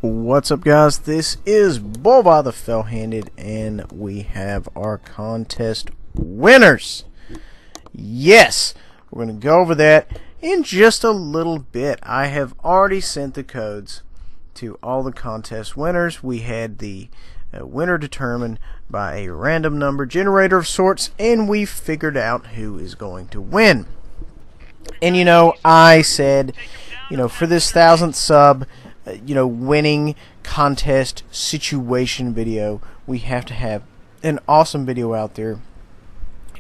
What's up, guys? This is Boba the Fell-Handed, and we have our contest winners. Yes, we're going to go over that in just a little bit. I have already sent the codes to all the contest winners. We had the winner determined by a random number generator of sorts, and we figured out who is going to win. And I said, for this 1000th sub, winning contest situation video, we have to have an awesome video out there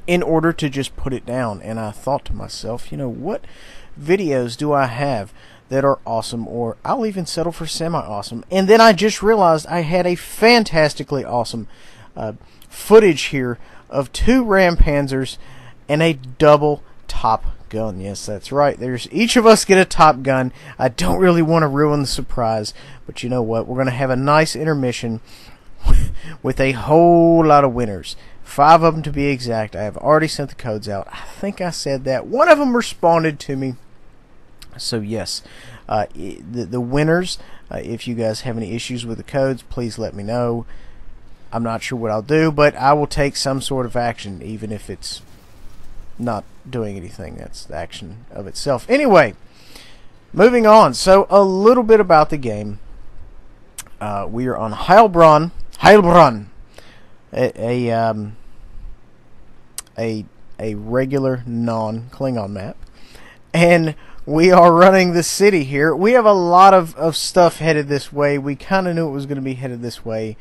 in order to just put it down. And I thought to myself, what videos do I have that are awesome, or I'll even settle for semi-awesome? And then I just realized I had a fantastically awesome footage here of 2 Ram Panzers and a double Top Gun. Yes, that's right. There's each of us get a Top Gun. I don't really want to ruin the surprise, but you know what? We're going to have a nice intermission with a whole lot of winners. 5 of them to be exact. I have already sent the codes out. I think I said that. One of them responded to me. So yes, the winners, if you guys have any issues with the codes, please let me know. I'm not sure what I'll do, but I will take some sort of action, even if it's not doing anything. That's the action of itself. Anyway, moving on. So a little bit about the game. We are on Heilbronn, a regular non-Klingon map, and we are running the city here. We have a lot of stuff headed this way. We kind of knew it was going to be headed this way.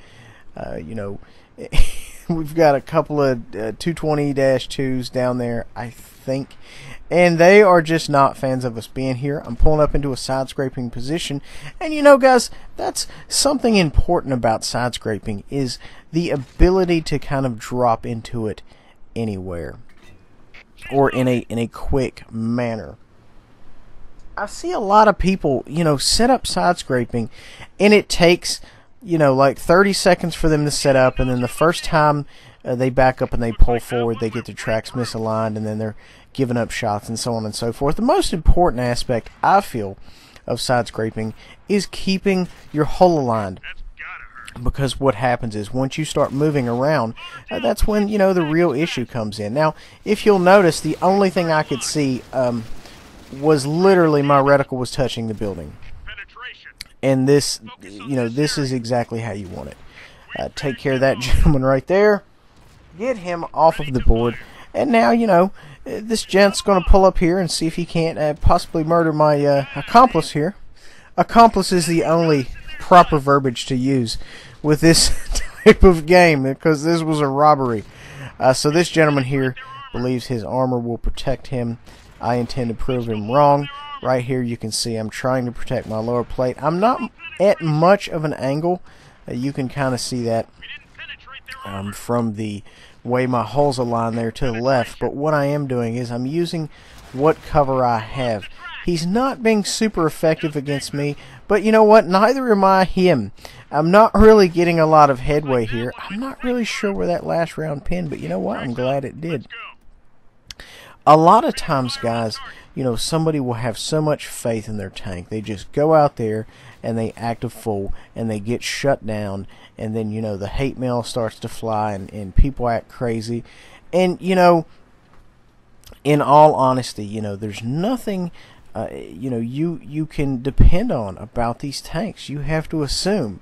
We've got a couple of 220-2s down there, I think, and they are just not fans of us being here. I'm pulling up into a side-scraping position, and guys, that's something important about side-scraping, is the ability to kind of drop into it anywhere, or in a quick manner. I see a lot of people, set up side-scraping, and it takes like 30 seconds for them to set up, and then the first time they back up and they pull forward, they get their tracks misaligned, and then they're giving up shots and so on and so forth. The most important aspect, I feel, of side scraping is keeping your hull aligned, because what happens is once you start moving around, that's when the real issue comes in. Now, if you'll notice, the only thing I could see was literally my reticle was touching the building. And this, this is exactly how you want it. Take care of that gentleman right there. Get him off of the board. And now, this gent's going to pull up here and see if he can't possibly murder my accomplice here. Accomplice is the only proper verbiage to use with this type of game, because this was a robbery. So this gentleman here believes his armor will protect him. I intend to prove him wrong. Right here you can see I'm trying to protect my lower plate. I'm not at much of an angle. You can kind of see that from the way my hull's aligned there to the left. But what I am doing is I'm using what cover I have. He's not being super effective against me, but you know what? Neither am I him. I'm not really getting a lot of headway here. I'm not really sure where that last round pinned, but you know what? I'm glad it did. A lot of times, guys, somebody will have so much faith in their tank. They just go out there and they act a fool and they get shut down, and then, the hate mail starts to fly and people act crazy. And, in all honesty, there's nothing, you can depend on about these tanks. You have to assume,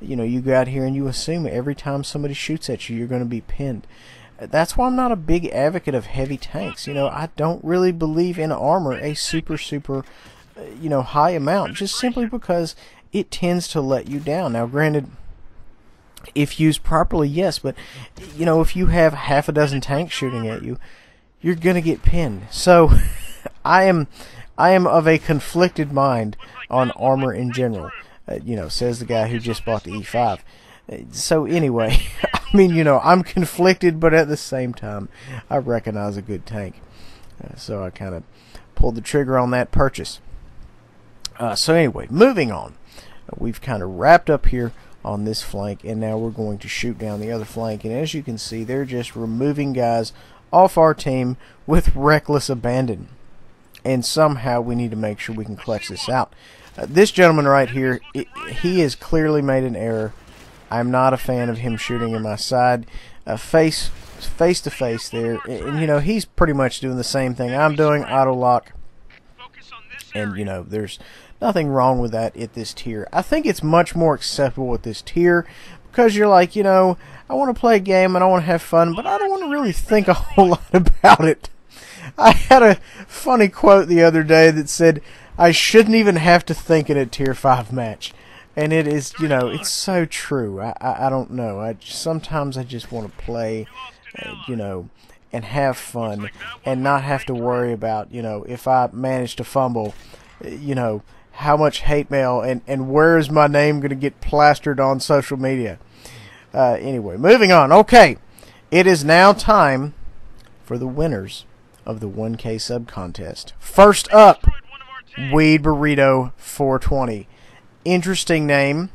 you go out here and you assume every time somebody shoots at you, you're going to be pinned. That's why I'm not a big advocate of heavy tanks. I don't really believe in armor a super high amount, just simply because it tends to let you down. Now, granted, if used properly, yes, but if you have half a dozen tanks shooting at you, you're gonna get pinned. So I am of a conflicted mind on armor in general. Says the guy who just bought the E5. So anyway, I'm conflicted, but at the same time, I recognize a good tank. So I kind of pulled the trigger on that purchase. So anyway, moving on. We've kind of wrapped up here on this flank, and now we're going to shoot down the other flank. And as you can see, they're just removing guys off our team with reckless abandon. And somehow we need to make sure we can clutch this out. This gentleman right here, he has clearly made an error. I'm not a fan of him shooting in my side, face to face there. And you know, he's pretty much doing the same thing I'm doing, auto lock. And you know, there's nothing wrong with that at this tier. I think it's much more acceptable at this tier because you're like, you know, I want to play a game and I want to have fun, but I don't want to really think a whole lot about it. I had a funny quote the other day that said, I shouldn't even have to think in a tier 5 match. And it is, you know, it's so true. I don't know. Sometimes I just want to play, you know, and have fun and not have to worry about, you know, if I manage to fumble, you know, how much hate mail and where is my name going to get plastered on social media. Anyway, moving on. Okay, it is now time for the winners of the 1K sub contest. First up, Weed Burrito 420. Interesting name.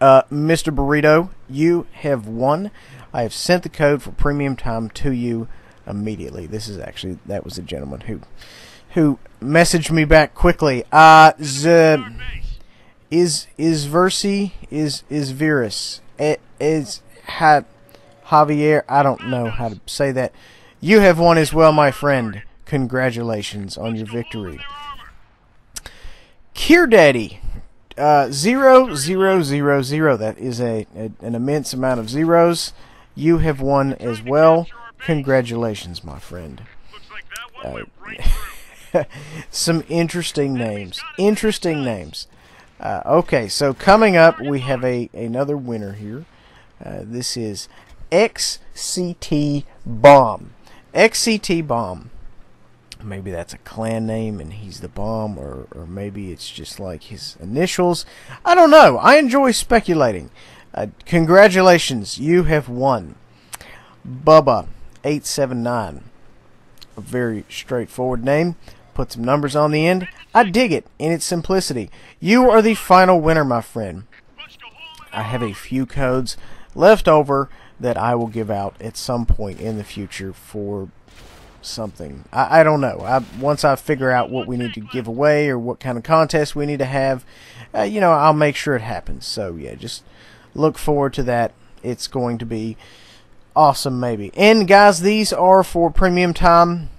Mr. Burrito, you have won. I have sent the code for premium time to you immediately. This is actually, that was a gentleman who messaged me back quickly. Is Versi is Virus is Javier, I don't know how to say that. You have won as well, my friend. Congratulations on your victory. Kier Daddy 0000. That is an immense amount of zeros. You have won as well. Congratulations, my friend. Some interesting names. Okay, so coming up, we have another winner here. This is XCT Bomb. XCT Bomb. Maybe that's a clan name and he's the bomb, or maybe it's just like his initials. I don't know. I enjoy speculating. Congratulations, you have won. Bubba 879. A very straightforward name. Put some numbers on the end. I dig it in its simplicity. You are the final winner, my friend. I have a few codes left over that I will give out at some point in the future for something. I don't know. Once I figure out what we need to give away or what kind of contest we need to have, you know, I'll make sure it happens. So yeah, just look forward to that. It's going to be awesome, maybe. And guys, these are for premium time.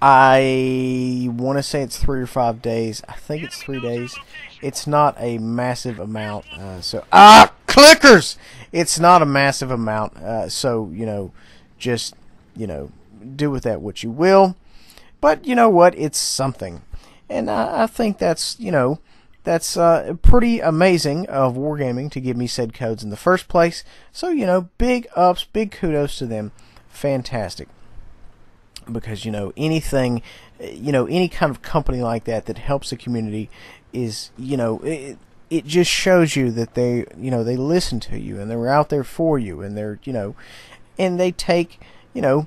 I want to say it's 3 or 5 days. I think it's 3 days. It's not a massive amount. Clickers! It's not a massive amount. So, you know, just, you know, do with that what you will. But you know what? It's something. And I think that's, you know, that's pretty amazing of Wargaming to give me said codes in the first place. So, you know, big ups, big kudos to them. Fantastic. Because, you know, anything, you know, any kind of company like that that helps the community is, you know, it just shows you that they, you know, they listen to you and they're out there for you, and they're, you know, and they take, you know,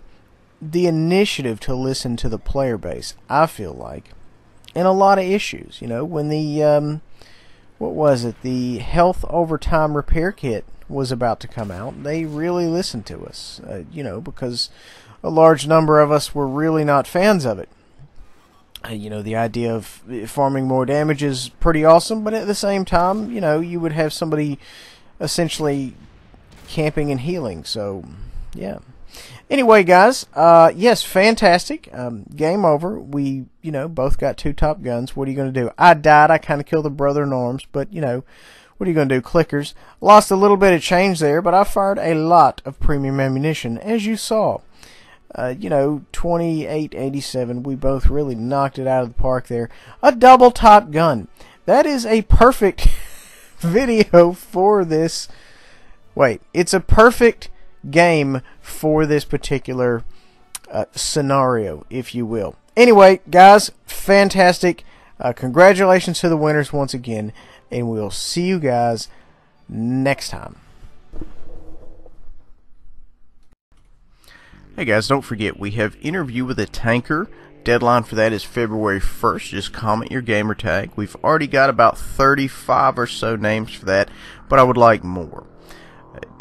the initiative to listen to the player base, I feel like, in a lot of issues. You know, when the, what was it, the health overtime repair kit was about to come out, they really listened to us, you know, because a large number of us were really not fans of it. You know, the idea of farming more damage is pretty awesome, but at the same time, you know, you would have somebody essentially camping and healing. So, yeah. Anyway, guys, yes, fantastic. Game over. We, you know, both got 2 top guns. What are you going to do? I died. I kind of killed a brother in arms, but, you know, what are you going to do? Clickers. Lost a little bit of change there, but I fired a lot of premium ammunition, as you saw. You know, 2887. We both really knocked it out of the park there. A double top gun. That is a perfect video for this. Wait, it's a perfect game for this particular scenario, if you will. Anyway, guys, fantastic. Congratulations to the winners once again, and we'll see you guys next time. Hey guys, don't forget, we have Interview with a Tanker. Deadline for that is February 1st. Just comment your gamer tag. We've already got about 35 or so names for that, but I would like more.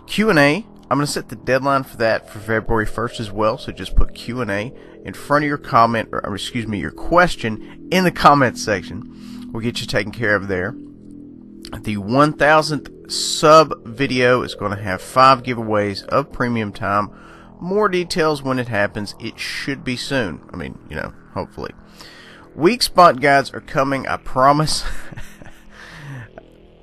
Q&A, I'm going to set the deadline for that for February 1st as well, so just put Q&A in front of your comment, or excuse me, your question in the comment section. We'll get you taken care of there. The 1000th sub video is going to have 5 giveaways of premium time. More details when it happens. It should be soon. I mean, you know, hopefully. Weak spot guides are coming, I promise.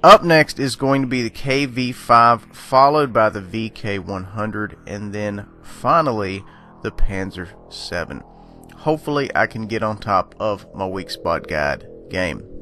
Up next is going to be the KV5, followed by the VK100, and then finally the Panzer 7. Hopefully I can get on top of my weak spot guide game.